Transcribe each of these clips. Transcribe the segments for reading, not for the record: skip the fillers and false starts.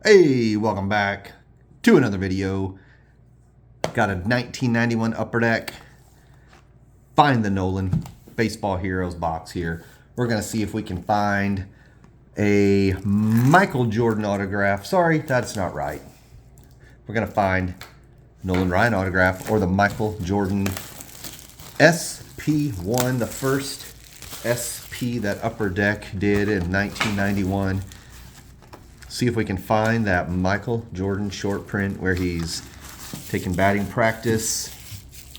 Hey, welcome back to another video. Got a 1991 Upper Deck Find the Nolan Baseball Heroes box here. We're going to see if we can find a Michael Jordan autograph. Sorry, that's not right. We're going to find Nolan Ryan autograph or the Michael Jordan SP1, the first SP that Upper Deck did in 1991. See if we can find that Michael Jordan short print where he's taking batting practice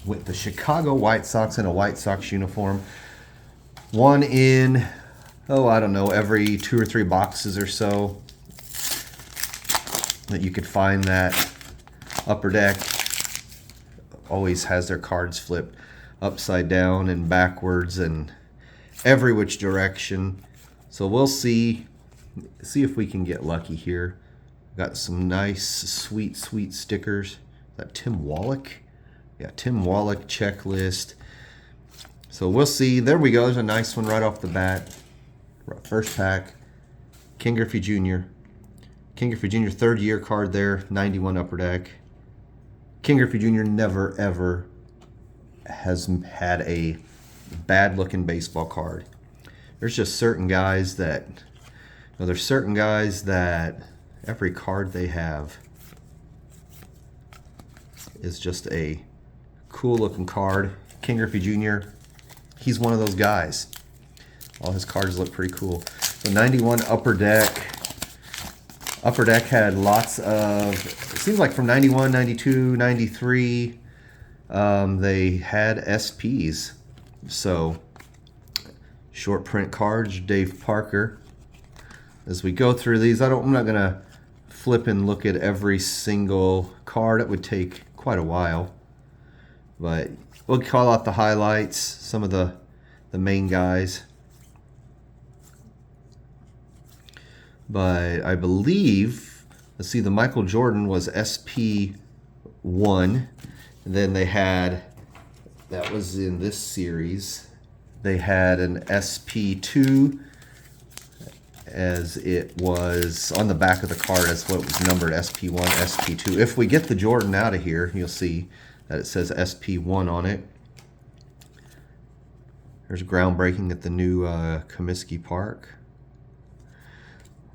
with the Chicago White Sox in a White Sox uniform. One in, I don't know, every 2 or 3 boxes or so that you could find that. Upper Deck always has their cards flipped upside down and backwards and every which direction. So we'll see if we can get lucky here. Got some nice, sweet stickers. Is that Tim Wallach? Yeah, Tim Wallach checklist. So we'll see. There we go. There's a nice one right off the bat. First pack. Ken Griffey Jr. Ken Griffey Jr. third year card there. 91 Upper Deck. Ken Griffey Jr. never, ever has had a bad looking baseball card. There's just certain guys that... Now, there's certain guys that every card they have is just a cool looking card. Ken Griffey Jr., he's one of those guys. All his cards look pretty cool. The 91 Upper Deck. Upper Deck had lots of, it seems like from 91, 92, 93, they had SPs. So, short print cards, Dave Parker. As we go through these, I'm not going to flip and look at every single card. It would take quite a while. But we'll call out the highlights, some of the main guys. But I believe, let's see, the Michael Jordan was SP1. And then they had, that was in this series, they had an SP2. As it was on the back of the card as what was numbered SP1, SP2. If we get the Jordan out of here, you'll see that it says SP1 on it. There's groundbreaking at the new Comiskey Park.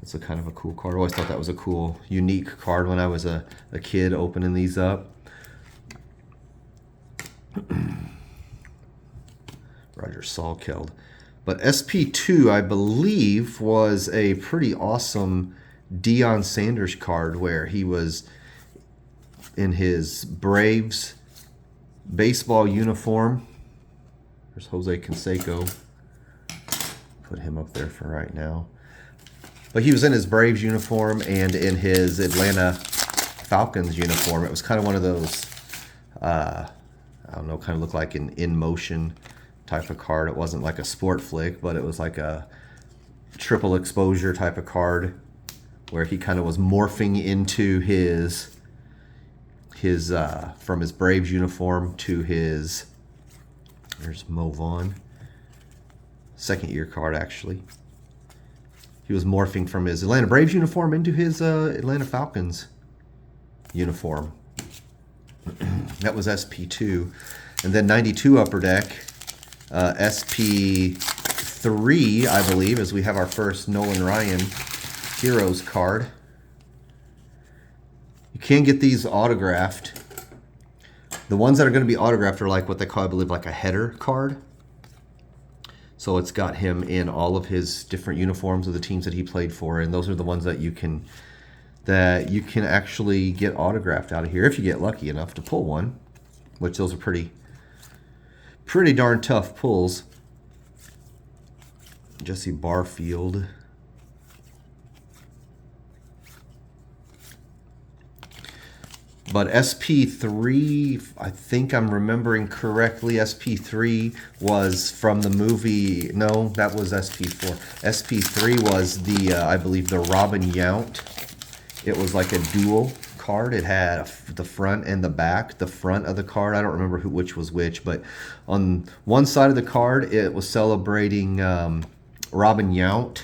It's a kind of a cool card. I always thought that was a cool, unique card when I was a kid opening these up. Roger Salkeld. But SP2, I believe, was a pretty awesome Deion Sanders card where he was in his Braves baseball uniform. There's Jose Canseco. Put him up there for right now. But he was in his Braves uniform and in his Atlanta Falcons uniform. It was kind of one of those, I don't know, kind of looked like an in motion type of card. It wasn't like a sport flick, but it was like a triple exposure type of card where he kind of was morphing into his from his Braves uniform to his, there's Mo Vaughn, second year card actually. He was morphing from his Atlanta Braves uniform into his Atlanta Falcons uniform. That was SP2. And then 92 Upper Deck. SP3, I believe, as we have our first Nolan Ryan Heroes card. You can get these autographed. The ones that are going to be autographed are like what they call, I believe, like a header card. So it's got him in all of his different uniforms of the teams that he played for, and those are the ones that you can actually get autographed out of here if you get lucky enough to pull one, which those are pretty darn tough pulls. Jesse Barfield. But SP3, I think I'm remembering correctly, SP3 was from the movie, no, that was SP4. SP3 was the, I believe, the Robin Yount. It was like a dual card. It had the front and the back. The front of the card, I don't remember which was which, but on one side of the card, it was celebrating Robin Yount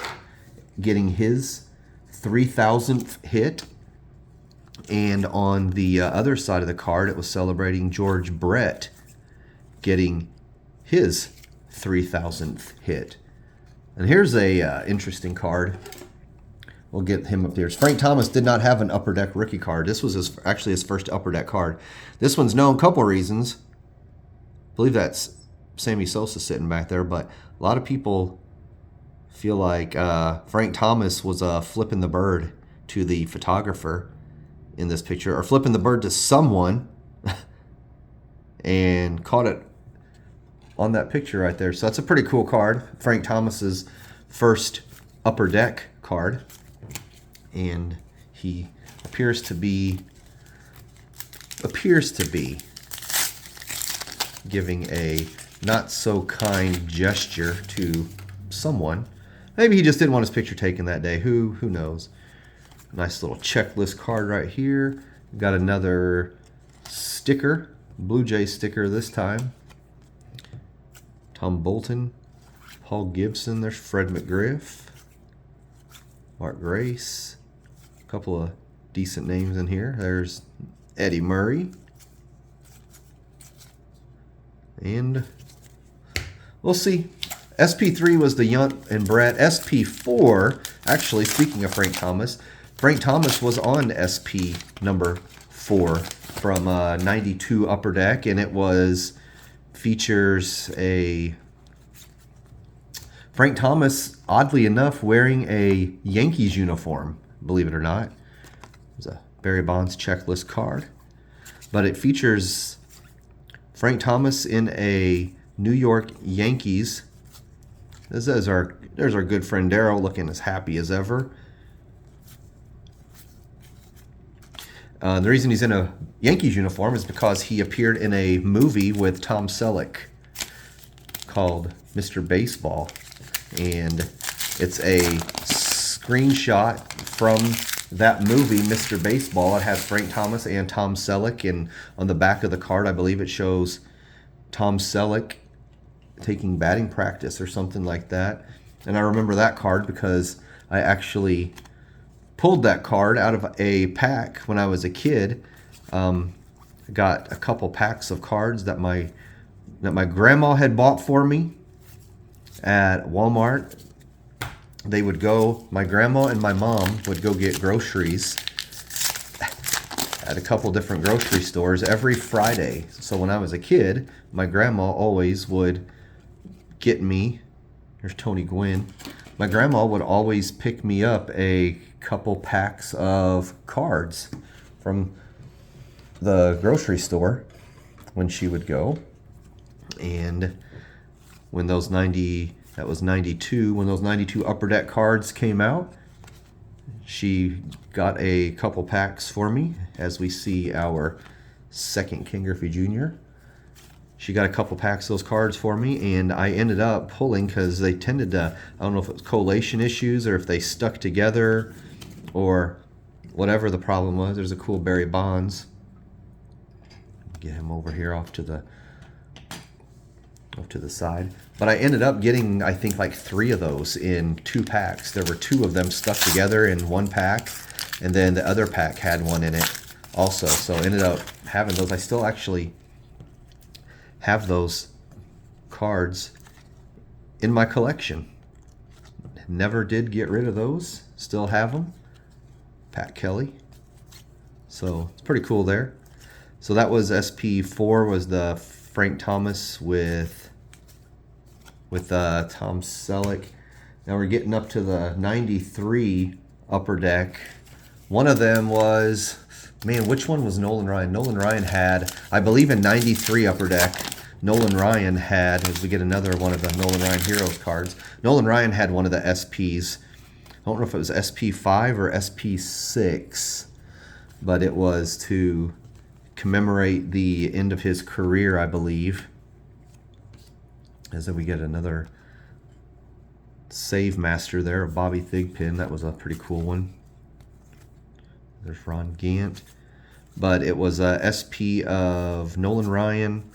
getting his 3,000th hit, And on the other side of the card, it was celebrating George Brett getting his 3,000th hit. And here's a interesting card. We'll get him up here. Frank Thomas did not have an Upper Deck rookie card. This was actually his first Upper Deck card. This one's known a couple reasons. I believe that's Sammy Sosa sitting back there, but a lot of people feel like Frank Thomas was flipping the bird to the photographer in this picture, or flipping the bird to someone and caught it on that picture right there. So that's a pretty cool card. Frank Thomas's first Upper Deck card. And he appears to be giving a not so kind gesture to someone. Maybe he just didn't want his picture taken that day. Who knows? Nice little checklist card right here. Got another sticker, Blue Jay sticker this time. Tom Bolton, Paul Gibson, there's Fred McGriff, Mark Grace, a couple of decent names in here. There's Eddie Murray. And we'll see. SP3 was the Yunt and Brett. SP4, actually, speaking of Frank Thomas was on SP number 4 from 92 Upper Deck, and it features a Frank Thomas, oddly enough, wearing a Yankees uniform, believe it or not. It's a Barry Bonds checklist card. But it features Frank Thomas in a New York Yankees. There's our good friend Darryl, looking as happy as ever. The reason he's in a Yankees uniform is because he appeared in a movie with Tom Selleck called Mr. Baseball. And it's a screenshot from that movie, Mr. Baseball. It has Frank Thomas and Tom Selleck, and on the back of the card, I believe it shows Tom Selleck taking batting practice or something like that. And I remember that card because I actually pulled that card out of a pack when I was a kid. Got a couple packs of cards that my grandma had bought for me at Walmart. They would go, my grandma and my mom would go get groceries at a couple different grocery stores every Friday. So when I was a kid, my grandma always would get me, here's Tony Gwynn, my grandma would always pick me up a couple packs of cards from the grocery store when she would go. And when those 92, when those 92 Upper Deck cards came out, she got a couple packs for me. As we see our second Ken Griffey Jr., she got a couple packs of those cards for me, and I ended up pulling because they tended to, I don't know if it was collation issues or if they stuck together or whatever the problem was. There's a cool Barry Bonds. Get him over here off to the side. But I ended up getting, I think, like 3 of those in 2 packs. There were 2 of them stuck together in one pack, and then the other pack had one in it also. So I ended up having those. I still actually have those cards in my collection. Never did get rid of those. Still have them. Pat Kelly. So it's pretty cool there. So that was SP4, was the Frank Thomas with Tom Selleck. Now we're getting up to the 93 Upper Deck. One of them was, man, which one was Nolan Ryan? Nolan Ryan had, I believe in 93 Upper Deck, Nolan Ryan had, as we get another one of the Nolan Ryan Heroes cards, Nolan Ryan had one of the SPs. I don't know if it was SP5 or SP6, but it was to commemorate the end of his career, I believe. As then we get another Save Master there of Bobby Thigpen. That was a pretty cool one. There's Ron Gant. But it was a SP of Nolan Ryan,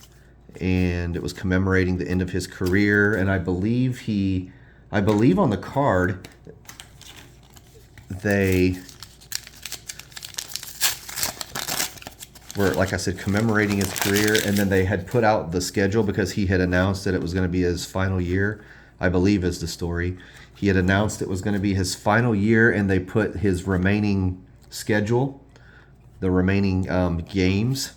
and it was commemorating the end of his career. And I believe on the card, they for, like I said, commemorating his career. And then they had put out the schedule because he had announced that it was going to be his final year, I believe is the story. He had announced it was going to be his final year, and they put his remaining schedule, the remaining games.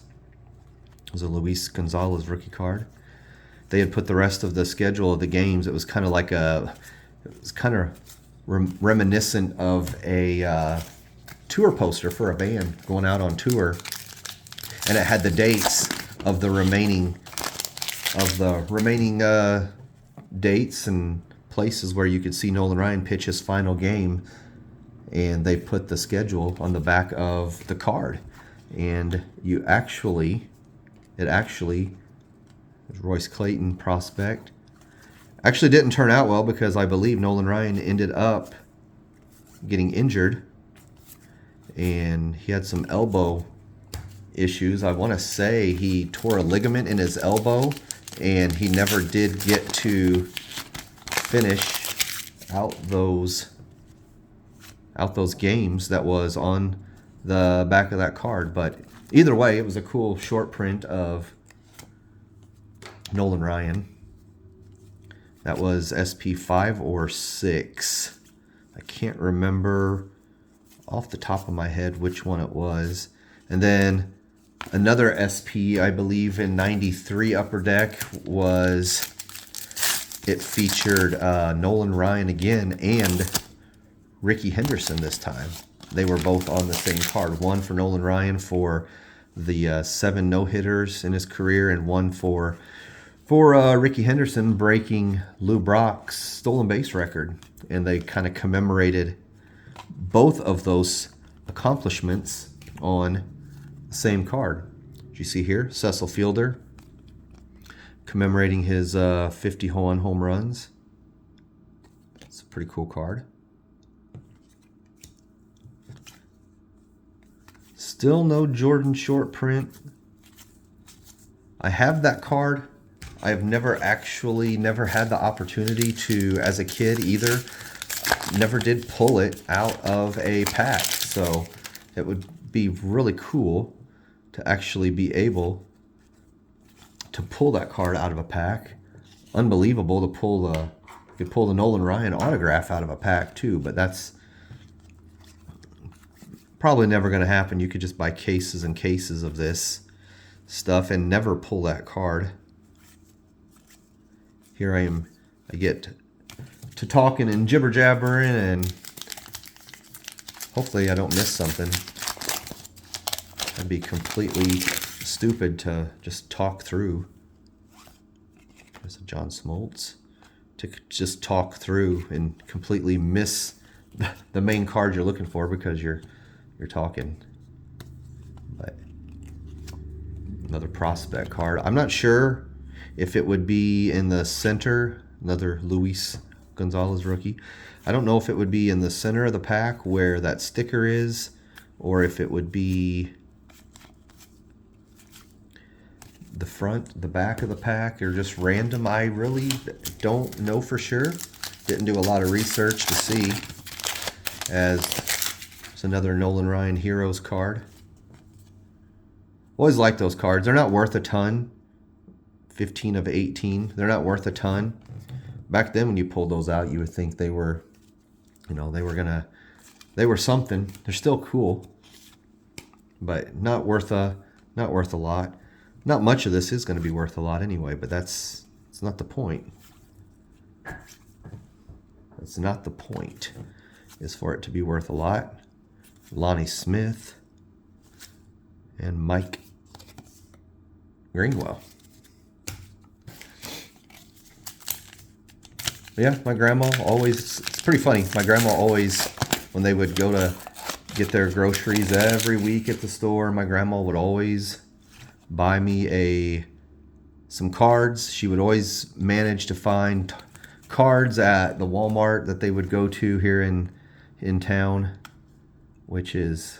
It was a Luis Gonzalez rookie card. They had put the rest of the schedule of the games. It was kind of like it was kind of reminiscent of a tour poster for a band going out on tour, and it had the dates of the remaining dates and places where you could see Nolan Ryan pitch his final game, and they put the schedule on the back of the card. And it actually Royce Clayton prospect. Actually didn't turn out well because I believe Nolan Ryan ended up getting injured, and he had some elbow issues. I want to say he tore a ligament in his elbow, and he never did get to finish out those games that was on the back of that card. But either way, it was a cool short print of Nolan Ryan. That was SP 5 or 6. I can't remember off the top of my head which one it was. And then another SP, I believe in 93 Upper Deck, it featured Nolan Ryan again and Rickey Henderson this time. They were both on the same card. One for Nolan Ryan for the 7 no-hitters in his career, and one for Rickey Henderson breaking Lou Brock's stolen base record. And they kind of commemorated both of those accomplishments on the same card. You see here, Cecil Fielder commemorating his 50 home runs. It's a pretty cool card. Still no Jordan short print. I have that card. I have never had the opportunity to, as a kid either. Never did pull it out of a pack. So it would be really cool to actually be able to pull that card out of a pack. Unbelievable to pull you could pull the Nolan Ryan autograph out of a pack too, but that's probably never going to happen. You could just buy cases and cases of this stuff and never pull that card. Here I get to talking and jibber jabbering, and hopefully I don't miss something. I'd be completely stupid to just talk through. There's a John Smoltz. To just talk through and completely miss the main card you're looking for because you're talking. But another prospect card. I'm not sure if it would be in the center. Another Luis Gonzalez rookie. I don't know if it would be in the center of the pack where that sticker is, or if it would be the front, the back of the pack, or just random. I really don't know for sure. Didn't do a lot of research to see, as it's another Nolan Ryan Heroes card. Always like those cards. They're not worth a ton. 15 of 18. They're not worth a ton. Back then when you pulled those out, you would think they were, they were something. They're still cool, but not worth a lot. Not much of this is going to be worth a lot anyway, but it's not the point. That's not the point, is for it to be worth a lot. Lonnie Smith and Mike Greenwell. Yeah, my grandma always, it's pretty funny. My grandma always, when they would go to get their groceries every week at the store, my grandma would always buy me some cards. She would always manage to find cards at the Walmart that they would go to here in town, which is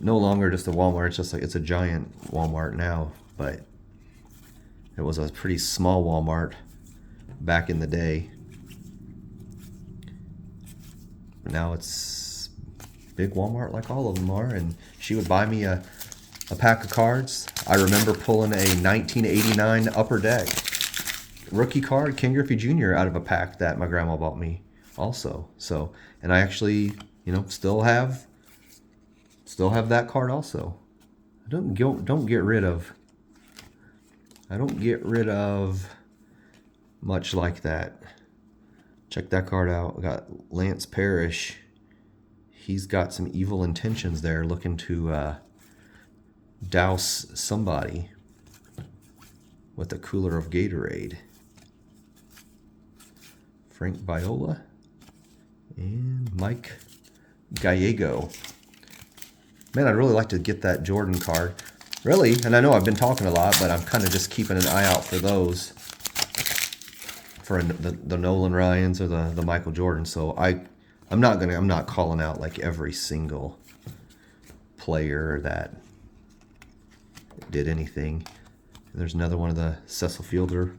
no longer just a Walmart. It's just like, it's a giant Walmart now, but it was a pretty small Walmart back in the day. Now it's big Walmart like all of them are, and she would buy me a pack of cards. I remember pulling a 1989 Upper Deck rookie card, Ken Griffey Jr. out of a pack that my grandma bought me also. So, and I actually, you know, still have that card also. I don't get rid of much like that. Check that card out. We got Lance Parrish. He's got some evil intentions there, looking to douse somebody with a cooler of Gatorade. Frank Viola and Mike Gallego. Man, I'd really like to get that Jordan card. Really, and I know I've been talking a lot, but I'm kind of just keeping an eye out for those. For the Nolan Ryans or the Michael Jordan. So I'm not calling out like every single player that did anything. And there's another one of the Cecil Fielder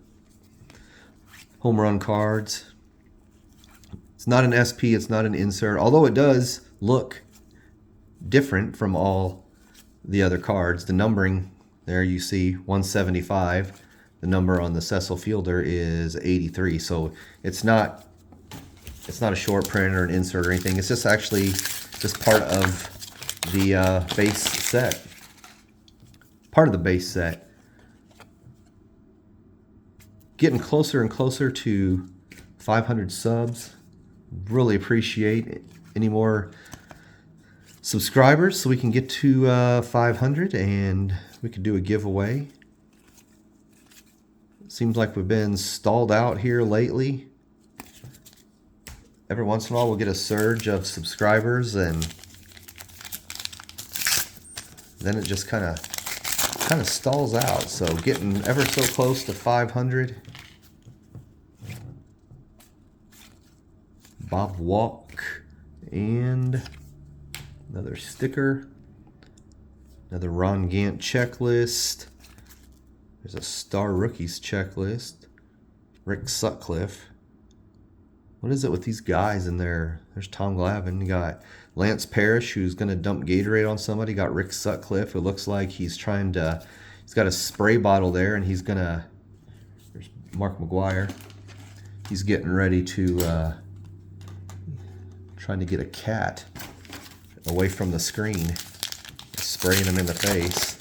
home run cards. It's not an SP, it's not an insert, although it does look different from all the other cards. The numbering there, you see 175. The number on the Cecil Fielder is 83. So it's not a short print or an insert or anything. It's just actually just part of the base set. Part of the base set. Getting closer and closer to 500 subs. Really appreciate any more subscribers so we can get to 500 and we can do a giveaway. Seems like we've been stalled out here lately. Every once in a while we'll get a surge of subscribers and then it just kind of stalls out. So getting ever so close to 500. Bob Walk and another sticker. Another Ron Gant checklist. There's a Star Rookies checklist. Rick Sutcliffe. What is it with these guys in there? There's Tom Glavine. You got Lance Parrish, who's going to dump Gatorade on somebody. You got Rick Sutcliffe, who looks like he's trying to... He's got a spray bottle there, and he's going to... There's Mark McGuire. He's getting ready to... trying to get a cat away from the screen. Spraying him in the face.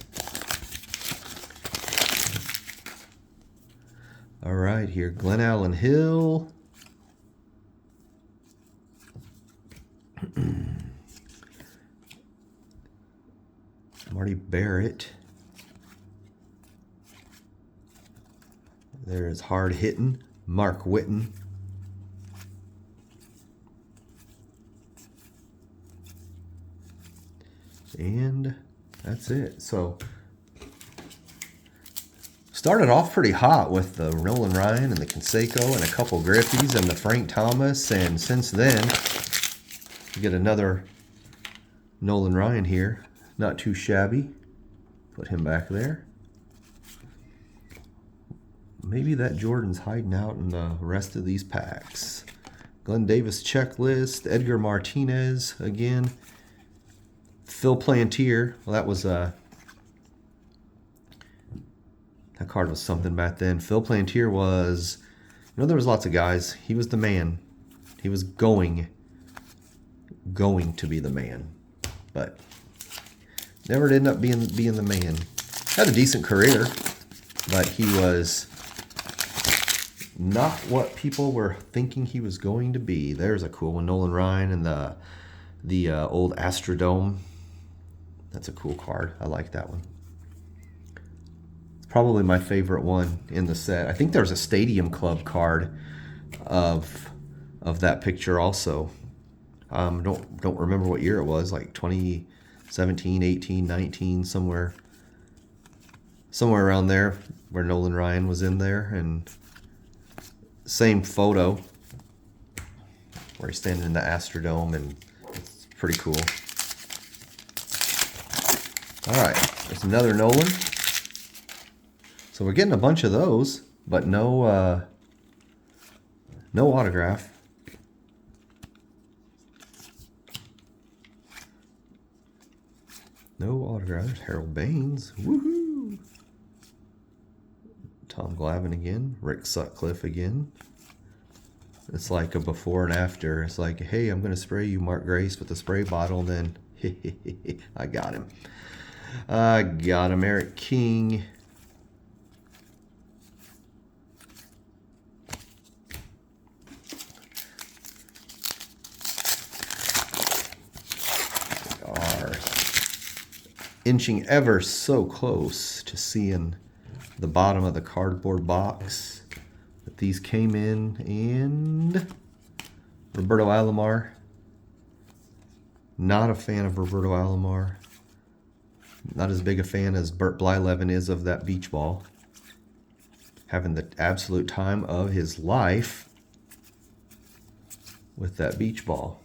All right, here, Glenn Allen Hill. Marty Barrett. There's Hard Hitting, Mark Whitten. And that's it. So started off pretty hot with the Nolan Ryan and the Canseco and a couple Griffies and the Frank Thomas, and since then we get another Nolan Ryan here. Not too shabby. Put him back there. Maybe that Jordan's hiding out in the rest of these packs. Glenn Davis checklist. Edgar Martinez again. Phil Plantier. Well, that was that card was something back then. Phil Plantier was, you know, there was lots of guys. He was the man. He was going to be the man, but never ended up being the man. Had a decent career, but he was not what people were thinking he was going to be. There's a cool one, Nolan Ryan and the old Astrodome. That's a cool card. I like that one. It's probably my favorite one in the set. I think there's a Stadium Club card of that picture also. Don't remember what year it was, like 2017, 18, 19, somewhere around there where Nolan Ryan was in there, and same photo where he's standing in the Astrodome, and it's pretty cool. All right, there's another Nolan. So we're getting a bunch of those, but no autograph. No autograph. There's Harold Baines. Woohoo! Tom Glavine again. Rick Sutcliffe again. It's like a before and after. It's like, hey, I'm going to spray you, Mark Grace, with a spray bottle. And then, I got him. I got him. Eric King. Are inching ever so close to seeing the bottom of the cardboard box that these came in. And Roberto Alomar. Not a fan of Roberto Alomar. Not as big a fan as Bert Blyleven is of that beach ball. Having the absolute time of his life with that beach ball.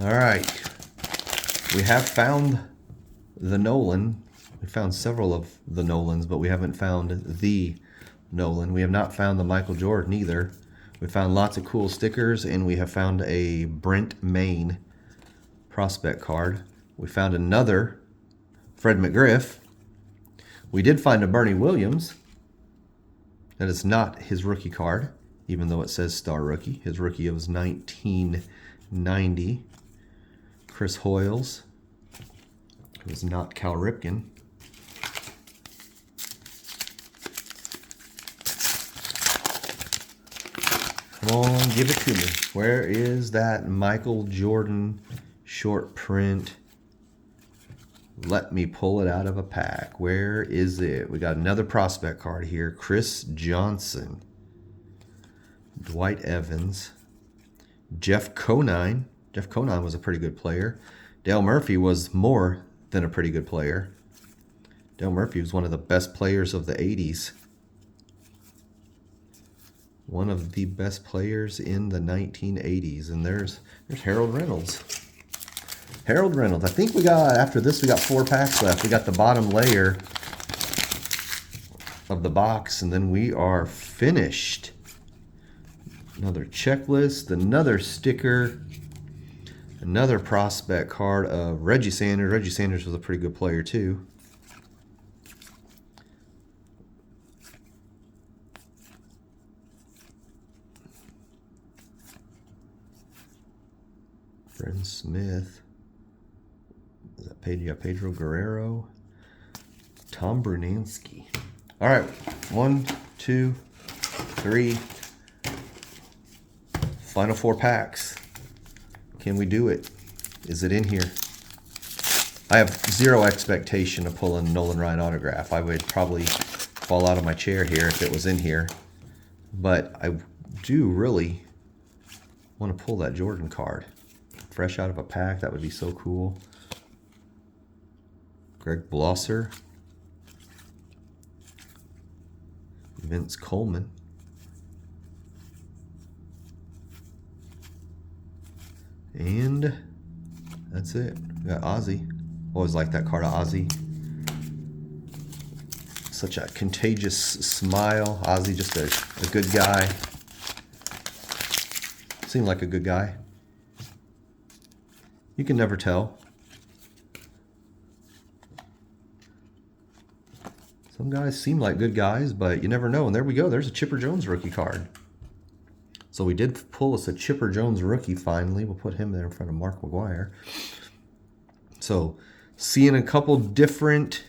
All right. We have found the Nolan. We found several of the Nolans, but we haven't found the Nolan. We have not found the Michael Jordan either. We found lots of cool stickers, and we have found a Brent Maine prospect card. We found another Fred McGriff. We did find a Bernie Williams. That is not his rookie card, even though it says star rookie. His rookie was 1990. Chris Hoyles. It was not Cal Ripken. Come on, give it to me. Where is that Michael Jordan short print? Let me pull it out of a pack. Where is it? We got another prospect card here. Chris Johnson. Dwight Evans. Jeff Conine. Jeff Conine was a pretty good player. Dale Murphy was more than a pretty good player. Dale Murphy was one of the best players of the 80s. One of the best players in the 1980s. And there's Harold Reynolds. Harold Reynolds. I think we got, after this, we got 4 packs left. We got the bottom layer of the box, and then we are finished. Another checklist, another sticker, another prospect card of Reggie Sanders. Reggie Sanders was a pretty good player, too. Fred Smith. Is that Pedro Guerrero? Tom Brunansky. All right, 1, 2, 3. Final 4 packs. Can we do it? Is it in here? I have zero expectation of pulling Nolan Ryan autograph. I would probably fall out of my chair here if it was in here. But I do really want to pull that Jordan card. Fresh out of a pack, that would be so cool. Greg Blosser. Vince Coleman. And that's it. We got Ozzie. Always like that card of Ozzie. Such a contagious smile. Ozzie, just a good guy. Seemed like a good guy. You can never tell. Some guys seem like good guys, but you never know. And there we go. There's a Chipper Jones rookie card. So we did pull us a Chipper Jones rookie finally. We'll put him there in front of Mark McGwire. So seeing a couple different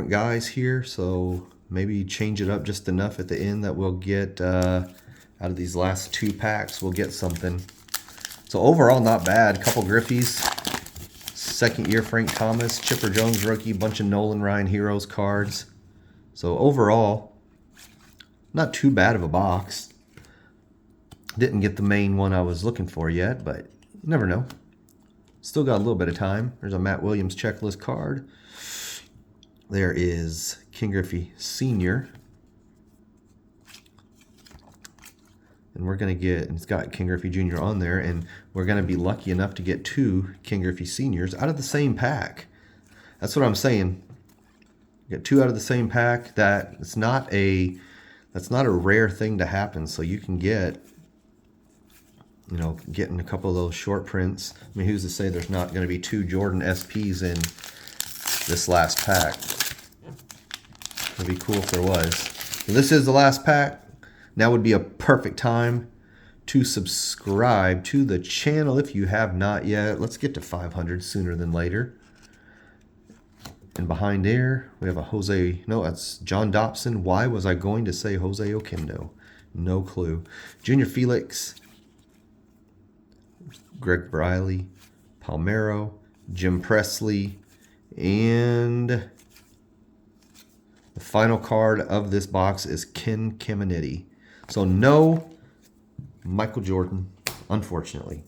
guys here. So maybe change it up just enough at the end that we'll get out of these last 2 packs. We'll get something. So overall, not bad. Couple Griffies. Second year Frank Thomas, Chipper Jones rookie, bunch of Nolan Ryan Heroes cards. So overall, not too bad of a box. Didn't get the main one I was looking for yet, but you never know. Still got a little bit of time. There's a Matt Williams checklist card. There is King Griffey Sr. And we're going to get, and it's got King Griffey Jr. on there, and we're going to be lucky enough to get 2 King Griffey Seniors out of the same pack. That's what I'm saying. Get 2 out of the same pack. That's not a That's not a rare thing to happen. So you can get, you know, getting a couple of those short prints. I mean, who's to say there's not going to be 2 Jordan SPs in this last pack? It'd be cool if there was. So this is the last pack. Now would be a perfect time to subscribe to the channel if you have not yet. Let's get to 500 sooner than later. And behind there, we have a Jose, no, that's John Dobson. Why was I going to say Jose Oquendo? No clue. Junior Felix, Greg Briley, Palmeiro, Jim Presley, and the final card of this box is Ken Caminiti. So no Michael Jordan, unfortunately.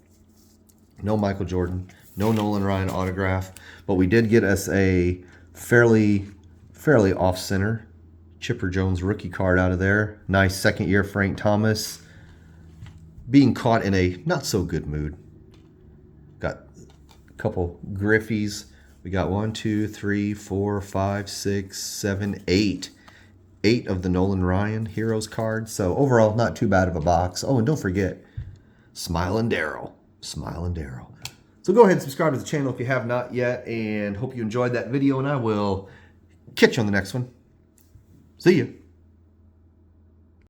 No Michael Jordan, no Nolan Ryan autograph, but we did get us a fairly off-center Chipper Jones rookie card out of there. Nice second-year Frank Thomas. Being caught in a not-so-good mood. Got a couple Griffies. We got 1, 2, 3, 4, 5, 6, 7, 8. 8 of the Nolan Ryan Heroes cards. So overall, not too bad of a box. Oh, and don't forget, Smilin' Darryl. Smilin' Darryl. So go ahead and subscribe to the channel if you have not yet, and hope you enjoyed that video, and I will catch you on the next one. See you.